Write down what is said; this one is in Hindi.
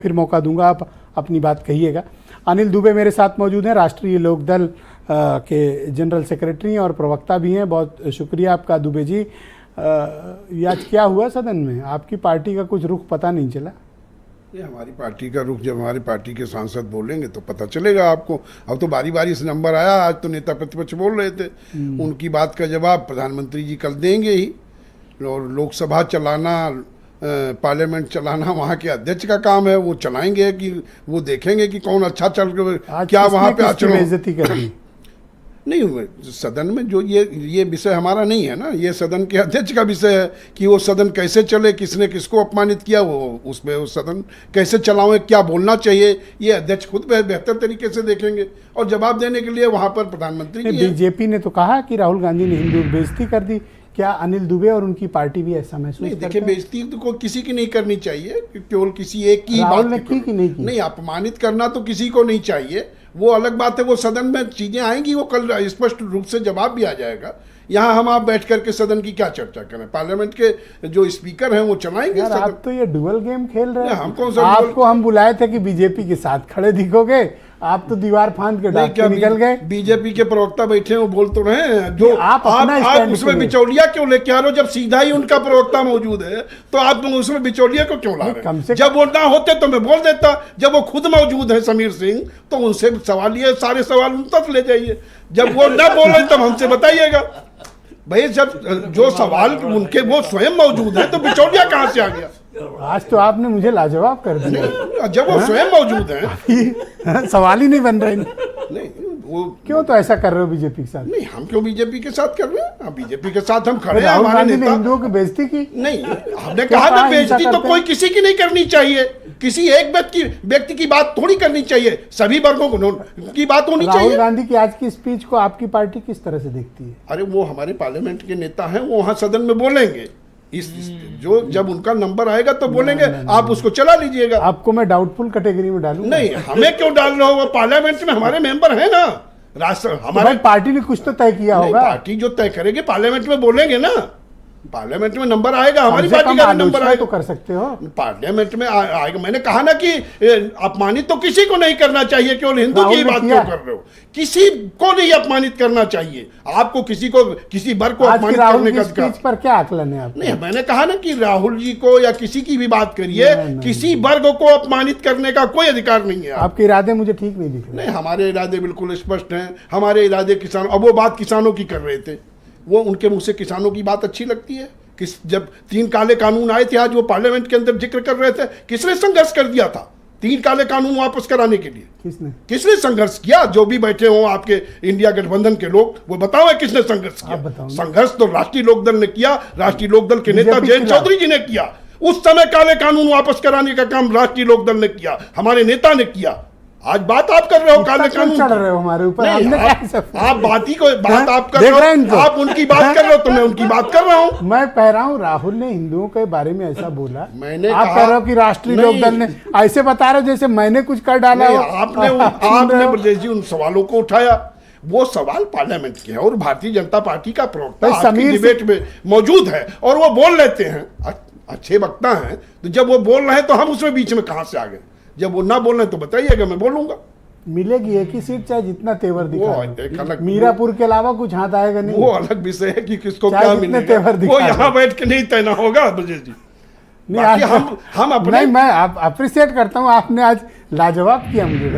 फिर मौका दूंगा, आप अपनी बात कहिएगा। अनिल दुबे मेरे साथ मौजूद हैं, राष्ट्रीय लोकदल के जनरल सेक्रेटरी और प्रवक्ता भी हैं। बहुत शुक्रिया आपका दुबे जी। ये आज क्या हुआ सदन में? आपकी पार्टी का कुछ रुख पता नहीं चला? ये हमारी पार्टी का रुख जब हमारी पार्टी के सांसद बोलेंगे तो पता चलेगा आपको। अब तो बारी बारी से नंबर आया, आज तो नेता प्रतिपक्ष बोल रहे थे, उनकी बात का जवाब प्रधानमंत्री जी कल देंगे ही। और लोकसभा चलाना, पार्लियामेंट चलाना वहाँ के अध्यक्ष का काम है, वो चलाएंगे कि वो देखेंगे कि कौन अच्छा चल क्या वहाँ पे आचरण बेइज्जती कर दी। नहीं, सदन में जो ये विषय हमारा नहीं है ना, ये सदन के अध्यक्ष का विषय है कि वो सदन कैसे चले, किसने किसको अपमानित किया, वो उसमें वो सदन कैसे चलाओ, क्या बोलना चाहिए, ये अध्यक्ष खुद बेहतर तरीके से देखेंगे। और जवाब देने के लिए वहाँ पर प्रधानमंत्री बीजेपी ने तो कहा कि राहुल गांधी ने हिंदू की बेइज्जती कर दी। क्या अनिल दुबे और उनकी पार्टी भी ऐसा महसूस करते हैं? देखिए, बेइज्जती तो कोई किसी की नहीं करनी चाहिए, केवल किसी एक की राहुल बात ने की कि नहीं की? नहीं, अपमानित करना तो किसी को नहीं चाहिए, वो अलग बात है। वो सदन में चीजें आएंगी, वो कल स्पष्ट रूप से जवाब भी आ जाएगा। यहाँ हम आप बैठ करके सदन की क्या चर्चा करें? पार्लियामेंट के जो स्पीकर हैं वो चलाएंगे। यार आप तो ये डुअल गेम खेल रहे हैं। हमको आपको हम बुलाए थे कि बीजेपी के साथ खड़े दिखोगे, आप तो दीवार फांद के डाक के निकल गए। बीजेपी के प्रवक्ता बैठे हैं, वो बोल तो रहे हैं, जो आप उसमें बिचौलिया क्यों लेके आ रहे हो? जब सीधा ही उनका प्रवक्ता मौजूद है तो आप उसमें बिचौलिया को क्यों ला रहे हैं? जब वो ना होते तो मैं बोल देता, जब वो खुद मौजूद है समीर सिंह, तो उनसे सवाल, ये सारे सवाल उन तक ले जाइए। जब वो ना बोल रहे तब हमसे बताइएगा भाई, जब जो सवाल उनके वो स्वयं मौजूद है तो बिचौलिया कहाँ से आ गया? आज तो आपने मुझे लाजवाब कर दिया। जब वो स्वयं मौजूद है सवाल ही नहीं बन रहे। नहीं, वो क्यों तो ऐसा कर रहे हो बीजेपी के साथ? नहीं, हम क्यों बीजेपी के साथ कर रहे हैं? बीजेपी के साथ हम खड़े हैं। राहुल हमारे गांधी ने नेता हिंदुओं की बेइज्जती की। नहीं, हमने कहा था बेइज्जती तो कोई किसी की नहीं करनी चाहिए, किसी एक व्यक्ति की बात थोड़ी करनी चाहिए, सभी वर्गों की बात होनी चाहिए। राहुल गांधी की आज की स्पीच को आपकी पार्टी किस तरह से देखती है? अरे वो हमारे पार्लियामेंट के नेता हैं, वो वहां सदन में बोलेंगे। जो जब उनका नंबर आएगा तो बोलेंगे, आप उसको चला लीजिएगा। आपको मैं डाउटफुल कैटेगरी में डालूं? नहीं, हमें क्यों डाल रहे हो? वो पार्लियामेंट में हमारे मेंबर हैं ना, राष्ट्र हमारे पार्टी ने कुछ तो तय किया होगा। पार्टी जो तय करेगी पार्लियामेंट में बोलेंगे ना, पार्लियामेंट में नंबर आएगा, हमारी पार्टी का नंबर आएगा तो कर सकते हो, पार्लियामेंट में आएगा। मैंने कहा ना कि अपमानित तो किसी को नहीं करना चाहिए, केवल हिंदू की बात क्यों कर रहे हो? किसी को नहीं अपमानित करना चाहिए। आपको किसी वर्ग को अपमानित करने का स्पीच पर क्या आकलन है आप? नहीं, मैंने कहा ना कि राहुल जी को या किसी की भी बात करिए, किसी वर्ग को अपमानित करने का कोई अधिकार नहीं है। आपके इरादे मुझे ठीक नहीं दिख रहे। नहीं, हमारे इरादे बिल्कुल स्पष्ट हैं। हमारे इरादे किसान, अब वो बात किसानों की कर रहे थे, वो उनके मुंह से किसानों की बात अच्छी लगती है? जब 3 काले कानून आए थे, आज वो पार्लियामेंट के अंदर जिक्र कर रहे थे, किसने संघर्ष कर दिया था 3 काले कानून वापस कराने के लिए? किसने संघर्ष किया? जो भी बैठे हो आपके इंडिया गठबंधन के लोग, वो बताओ किसने संघर्ष किया? संघर्ष तो राष्ट्रीय लोकदल ने किया, राष्ट्रीय लोकदल के नेता जयंत चौधरी जी ने किया। उस समय काले कानून वापस कराने का काम राष्ट्रीय लोकदल ने किया, हमारे नेता ने किया। आज बात आप कर रहे हो काले कानून, चढ़ रहे हो हमारे ऊपर। आप आप कर रहे हो, आप उनकी बात कर रहे हो तो मैं उनकी बात कर रहा हूँ। मैं कह रहा हूँ राहुल ने हिंदुओं के बारे में ऐसा बोला, मैंने आप कह रहे हो कि राष्ट्रीय लोकदल ने ऐसे बता रहे हो जैसे मैंने कुछ कर डाला हो। आपने ब्रजेश जी उन सवालों को उठाया, वो सवाल पार्लियामेंट के है और भारतीय जनता पार्टी का प्रवक्ता डिबेट में मौजूद है और वो बोल लेते हैं, अच्छे वक्ता हैं, तो जब वो बोल रहे हैं तो हम उसमें बीच में कहां से आ गए? जब वो ना बोल रहे तो बताइएगा, मैं बोलूंगा। मिलेगी एक ही सीट, चाहे जितना तेवर दिखा। मीरापुर के अलावा कुछ हाथ आएगा नहीं। वो अलग विषय है कि किसको क्या मिलेगा, वो यहाँ बैठ के नहीं तय होगा ब्रजेश जी। नहीं, हम अपने मैं अप्रिशिएट करता हूँ, आपने आज लाजवाब किया मुझे।